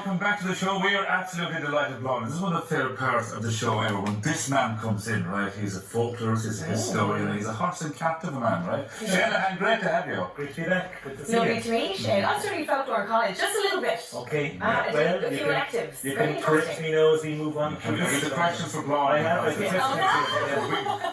welcome back to the show. We are absolutely delighted, Brian. This is one of the favourite parts of the show ever. When this man comes in, right? He's a folklorist, he's a historian, he's a horse and captive man, right? Shane, great to have you. Great to be back. Good to see Lovely you. to meet you. I studied folklore in college, just a little bit. Okay. A few electives. You Very can correct interesting. me now as we move on. Have you the questions for Brian? I have.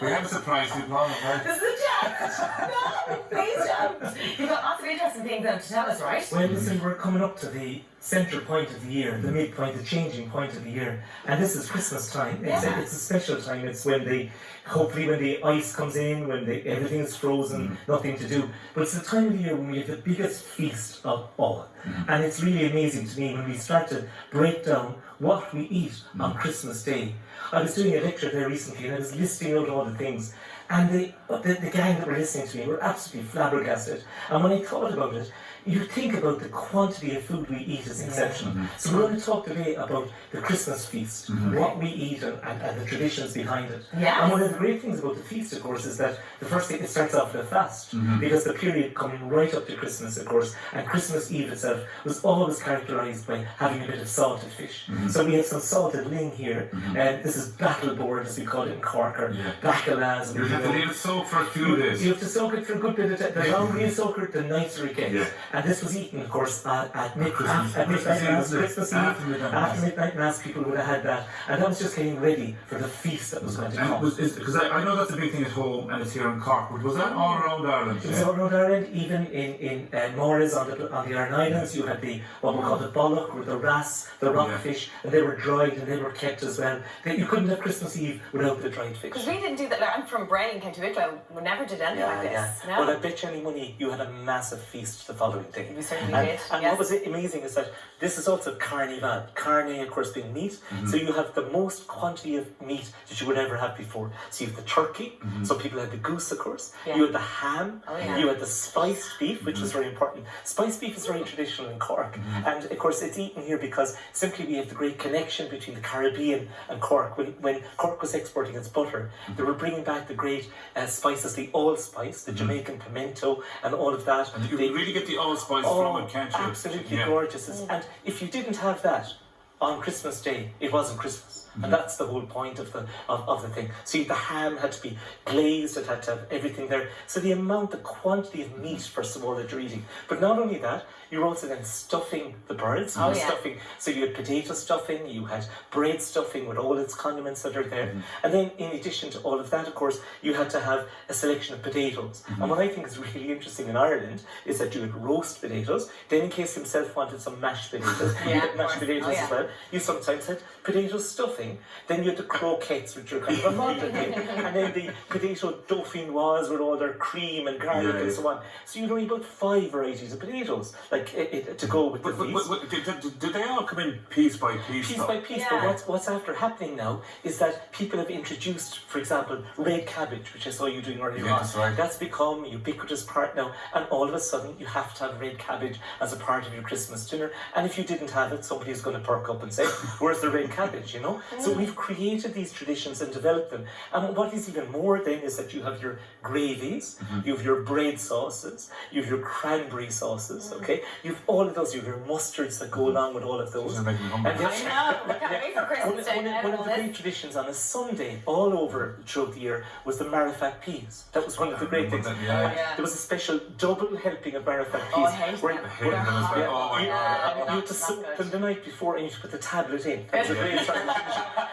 We have a surprise for you, Brian, right? This is a chat. No, please don't. You've got lots of interesting things to tell us, right? Well, listen, we're coming up to the centre point of the year, the midpoint, the changing point of the year, and this is Christmas time. It's a special time. It's when hopefully when the ice comes in, when everything is frozen, nothing to do. But it's the time of the year when we have the biggest feast of all. And it's really amazing to me when we start to break down what we eat on Christmas Day. I was doing a lecture there recently and I was listing out all the things. And the gang that were listening to me were absolutely flabbergasted. And when I thought about it, you think about the quantity of food we eat is exceptional. So we're going to talk today about the Christmas feast, what we eat and the traditions behind it. Yes. And one of the great things about the feast, of course, is that the first thing, it starts off with a fast. Because the period coming right up to Christmas, of course, and Christmas Eve itself was always characterised by having a bit of salted fish. So we have some salted ling here, and this is battleboard, as we call it in Cork, or bacala, as we You have to leave it soak for a few days. you have to soak it for a good bit of time. The longer you soak it, the nicer it gets. Yeah. And this was eaten, of course, at midnight Christmas mass, Eve, Christmas Eve. After midnight mass, people would have had that. And that was just getting ready for the feast that was going to come. Because I know that's a big thing at home and it's here in Cork, but was that all around Ireland? It was all around Ireland, even in Moores on the Iron Islands. You had what we call the bollock or the wrasse, the rockfish, and they were dried and they were kept as well. You couldn't have Christmas Eve without the dried fish. Because we didn't do that. Like, I'm from Bray in County Wicklow. We never did anything like this. No? Well, I bet you any money you had a massive feast the following day. We certainly And did. what was amazing is that this is also carnival. Carne, of course, being meat. So you have the most quantity of meat that you would ever have before. So you have the turkey. Some people had the goose, of course. Yeah. You had the ham. Oh, yeah. You had the spiced beef, which was very important. Spiced beef is very traditional in Cork. And, of course, it's eaten here because simply we have the great connection between the Caribbean and Cork. When Cork was exporting its butter, they were bringing back the great spices, the allspice, the Jamaican pimento, and all of that. And you can really get the allspice from it, can't you? Absolutely gorgeous. And if you didn't have that on Christmas Day, it wasn't Christmas. And that's the whole point of the thing. See, the ham had to be glazed, it had to have everything there. So the quantity of meat, first of all, that you're eating. But not only that, you're also then stuffing the birds. Stuffing. So you had potato stuffing, you had bread stuffing with all its condiments that are there. And then in addition to all of that, of course, you had to have a selection of potatoes. And what I think is really interesting in Ireland is that you had roast potatoes. Then in case himself wanted some mashed potatoes, you had mashed potatoes as well. You sometimes had potato stuffing. Then you had the croquettes, which are kind of a modern thing. And then the potato dauphinoise with all their cream and garlic and so on. So you'd only about 5 varieties of potatoes to go with the feast. Did they all come in piece by piece? Piece by piece, but what's after happening now is that people have introduced, for example, red cabbage, which I saw you doing earlier on. That's right. That's become a ubiquitous part now, and all of a sudden you have to have red cabbage as a part of your Christmas dinner. And if you didn't have it, somebody's going to perk up and say, "Where's the red cabbage?" You know. So we've created these traditions and developed them. And what is even more then is that you have your gravies, you have your bread sauces, you have your cranberry sauces. Okay, you have all of those. You have your mustards that go along with all of those. Doesn't make me hungry. I know. We can't wait for Christmas Day now. One of the great traditions on a Sunday all over throughout the year was the marifat peas. That was one of the great things. There was a special double helping of marifat peas. Oh, I hate them. I hate them as well. Oh my God. You had to soak them the night before and you had to put the tablet in. That was a great tradition.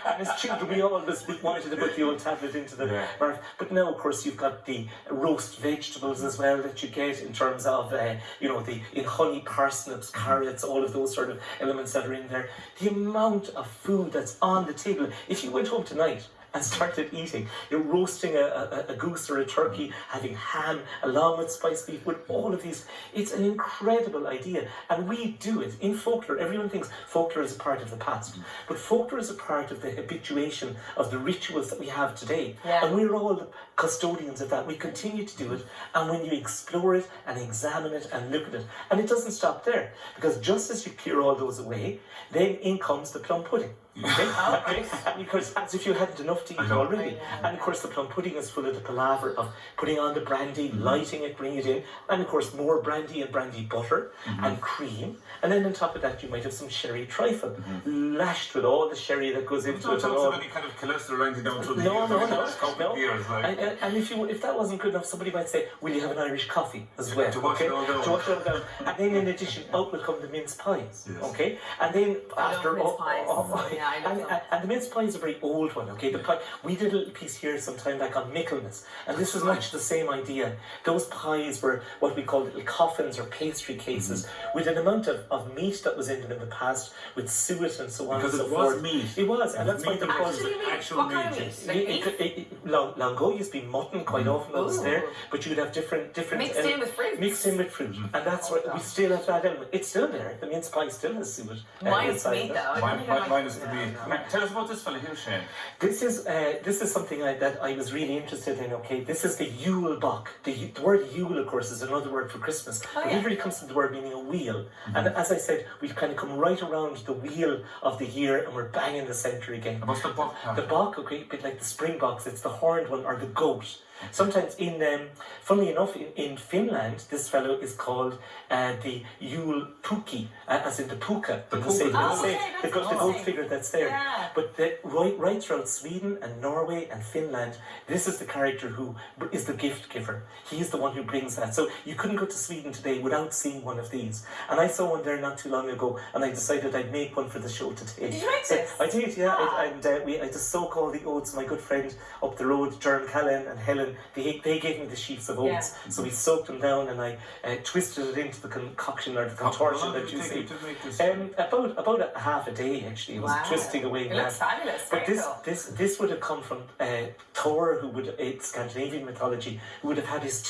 And as children, we always wanted to put the old tablet into the marifat. But now, of course, you've got the roast vegetables as well that you get in terms of, in honey, parsnips, carrots, all of those sort of elements that are in there. The amount of food that's on the table. If you went home tonight and started eating, you're roasting a goose or a turkey, having ham along with spiced beef, with all of these. It's an incredible idea, and we do it in folklore. Everyone thinks folklore is a part of the past, but folklore is a part of the habituation of the rituals that we have today, and we're all the custodians of that. We continue to do it, and when you explore it and examine it and look at it, and it doesn't stop there, because just as you clear all those away, then in comes the plum pudding. Okay? Because as if you hadn't enough to eat already. And of course the plum pudding is full of the palaver of putting on the brandy, lighting it, bringing it in, and of course more brandy and brandy butter and cream. And then on top of that you might have some sherry trifle, lashed with all the sherry that goes into it. Don't have any kind of cholesterol running down through the No. years, like. And if that wasn't good enough, somebody might say, will you have an Irish coffee as well? To wash it all down. To wash it all down. And then in addition, out will come the mince pies. Yes. Okay? And then after mince pies. Yeah, I love them. and the mince pie is a very old one, okay? The pie, we did a little piece here sometime back on Michaelmas, and this was much the same idea. Those pies were what we called little coffins or pastry cases with an amount of meat that was in them in the past, with suet and so on Because and so it was forth. meat. It was, and that's why Meat they that called was it. actual What kind meat. of meat? Like beef? Lango used to be mutton quite often that was there, but you'd have different Mixed in with fruits. Mixed in with fruit, and that's what we still have that element. It's still there. The mince pie still has suet. Minus inside meat it. though. I don't think I like Mine is the meat. Tell us about this fella here, Shane. This is something that I was really interested in. Okay, this is the Yule Bock. The word Yule, of course, is another word for Christmas. Oh, It yeah. literally comes from the word meaning a wheel. And as I said, we've kind of come right around the wheel of the year, and we're bang in the centre again. And what's the buck? The Bock, okay, a bit like the Springboks, it's the horned one or the goat. Sometimes funnily enough, in Finland, this fellow is called the Yule Puki, as in the puka. The that's goat interesting. figure that's there. Yeah. But right throughout Sweden and Norway and Finland, this is the character who is the gift giver. He is the one who brings that. So you couldn't go to Sweden today without seeing one of these. And I saw one there not too long ago, and I decided I'd make one for the show today. Did you make So this? I did, yeah. Ah. I just soak all the oats. My good friend up the road, Jerm Callan and Helen, they gave me the sheaves of oats. Yeah. So we soaked them down, and I twisted it into the concoction or the contortion that you see. To make this? About a half a day actually. It was Wow. twisting away. It looks fabulous. But Very cool. this would have come from Thor, who would Scandinavian mythology, who would have had his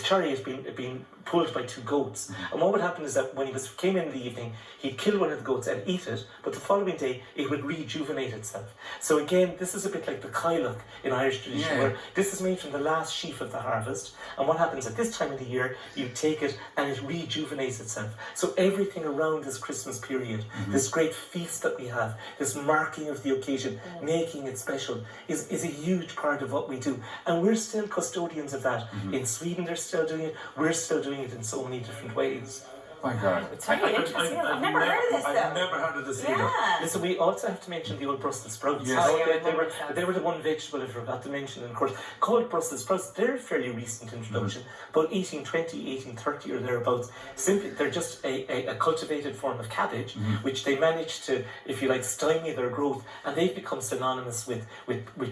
chariot being pulled by two goats. And what would happen is that when he came in the evening, he'd kill one of the goats and eat it, but the following day it would rejuvenate itself. So again, this is a bit like the Cailleach in Irish tradition, where this is made from the last sheaf of the harvest. And what happens at this time of the year, you take it and it rejuvenates itself. So everything around this Christmas period, this great feast that we have, this marking of the occasion, making it special, is a huge part of what we do. And we're still custodians of that. In Sweden, they're still doing it. We're still doing it in so many different ways. My God. It's very interesting. I've never heard of this though. I've never heard of this either. Yeah. Listen, we also have to mention the old Brussels sprouts. Yes. Oh, yeah, I they remember were that. they were the one vegetable I forgot to mention. And of course, called Brussels sprouts, they're a fairly recent introduction, about 1820, 1830 or thereabouts. Simply, they're just a cultivated form of cabbage, which they managed to, if you like, stymie their growth, and they've become synonymous with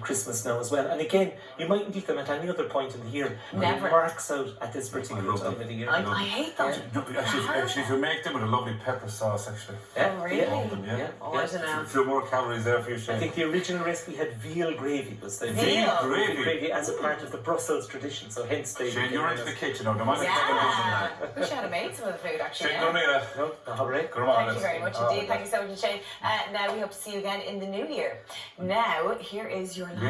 Christmas now as well. And again, you mightn't eat them at any other point in the year. but Never. It marks out at this particular love time them. of the year. I hate them. Actually, if you make them with a lovely pepper sauce, actually. Yeah, Oh, really? yeah. Oh, I don't know. A few more calories there for you, I Shane. think the original recipe had veal gravy. Was the Veal gravy? as a part of the Brussels tradition. So hence they. Shane, you're into the kitchen now. Don't mind Yeah. We should have made some of the food actually. Shane, Yeah. go near No, all right. Come on, Thank you very much indeed. Thank you so much, Shane. Now we hope to see you again in the new year. Now, here is your last